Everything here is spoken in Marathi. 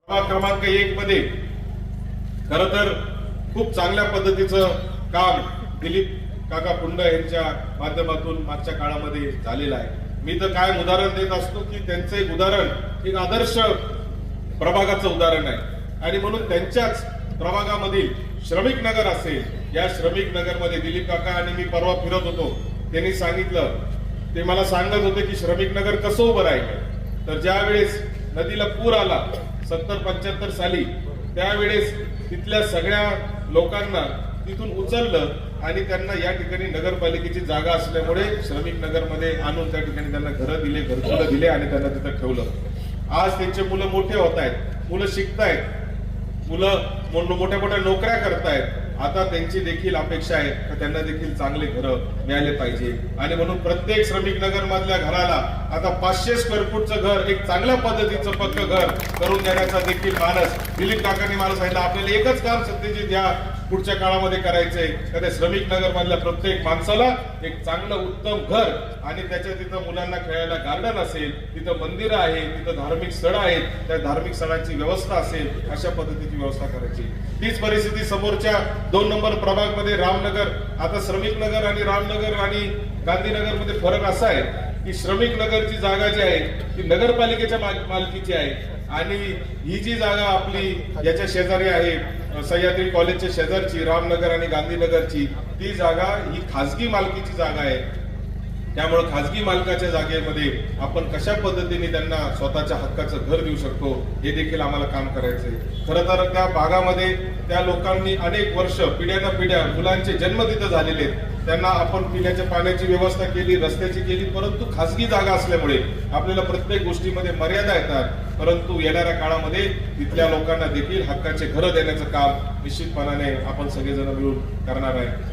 क्रमांक 1 मध्ये खर तर खूप चांगल्या पद्धतीचं काम दिलीप काका पुंड यांच्या माध्यमातून मागच्या काळामध्ये झालेलं आहे। मी तर काय उदाहरण देत असतो की त्यांचं एक उदाहरण एक आदर्श प्रभागाचं उदाहरण आहे आणि म्हणून त्यांच्याच प्रभागामधील श्रमिक नगर असेल, या श्रमिक नगर मध्ये दिलीप काका आणि मी परवा फिरत होतो, त्यांनी सांगितलं, ते मला सांगत होते की श्रमिक नगर कसं उभं राहिलं। तर ज्या वेळेस नदीला पूर आला 70-75 साली, त्यावेळेस तिथल्या सगळ्या लोकांना तिथून उचललं आणि त्यांना या ठिकाणी नगरपालिकेची जागा असल्यामुळे श्रमिक नगर मध्ये आणून त्या ठिकाणी त्यांना घरं दिले, घरकुलं दिले आणि त्यांना तिथं ठेवलं। आज त्यांचे मुलं मोठे होत आहेत, मुलं शिकतायत, मुलं मोठ्या मोठ्या नोकऱ्या करतायत। आता त्यांची देखील अपेक्षा आहे की त्यांना देखील चांगले घरं मिळाले पाहिजे आणि म्हणून प्रत्येक श्रमिक नगर मधल्या घराला आता 500 स्क्वेअर फूटचं घर, एक चांगल्या पद्धतीचं पक्क घर करून देण्याचा देखील मानस दिलीप काकांनी मला सांगितलं। आपल्याला एकच काम सत्तेची या पुढच्या काळामध्ये करायचंय, त्या श्रमिक नगर मधल्या प्रत्येक माणसाला एक चांगलं उत्तम घर आणि त्याच्या तिथं मुलांना खेळायला गार्डन असेल, तिथं मंदिरं आहे, तिथं धार्मिक स्थळं आहेत, त्या धार्मिक स्थळांची व्यवस्था असेल, अशा पद्धतीची व्यवस्था करायची। तीच परिस्थिती समोरच्या 2 नंबर प्रभाग मध्ये रामनगर, आता श्रमिक नगर आणि रामनगर आणि गांधीनगर मध्ये फरक असा आहे की श्रमिक नगरची जागा जी आहे ती नगरपालिकेच्या मालकीची आहे आणि ही जी जागा आपली याच्या शेजारी आहे, सह्याद्री कॉलेजच्या शेजारची रामनगर आणि गांधीनगरची, ती जागा ही खासगी मालकीची जागा आहे। त्यामुळे खासगी मालकाच्या जागेमध्ये आपण कशा पद्धतीने त्यांना स्वतःच्या हक्काचं घर देऊ शकतो हे देखील आम्हाला काम करायचंय। खरं तर त्या भागामध्ये त्या लोकांनी अनेक वर्ष, पिढ्यानपिढ्या मुलांचे जन्म तिथं झालेले आहेत, त्यांना आपण पिण्याच्या पाण्याची व्यवस्था केली, रस्त्याची केली, परंतु खासगी जागा असल्यामुळे आपल्याला प्रत्येक गोष्टीमध्ये मर्यादा येतात। परंतु येणाऱ्या काळामध्ये तिथल्या लोकांना देखील हक्काचे घरं देण्याचं काम निश्चितपणाने आपण सगळेजण मिळून करणार आहे।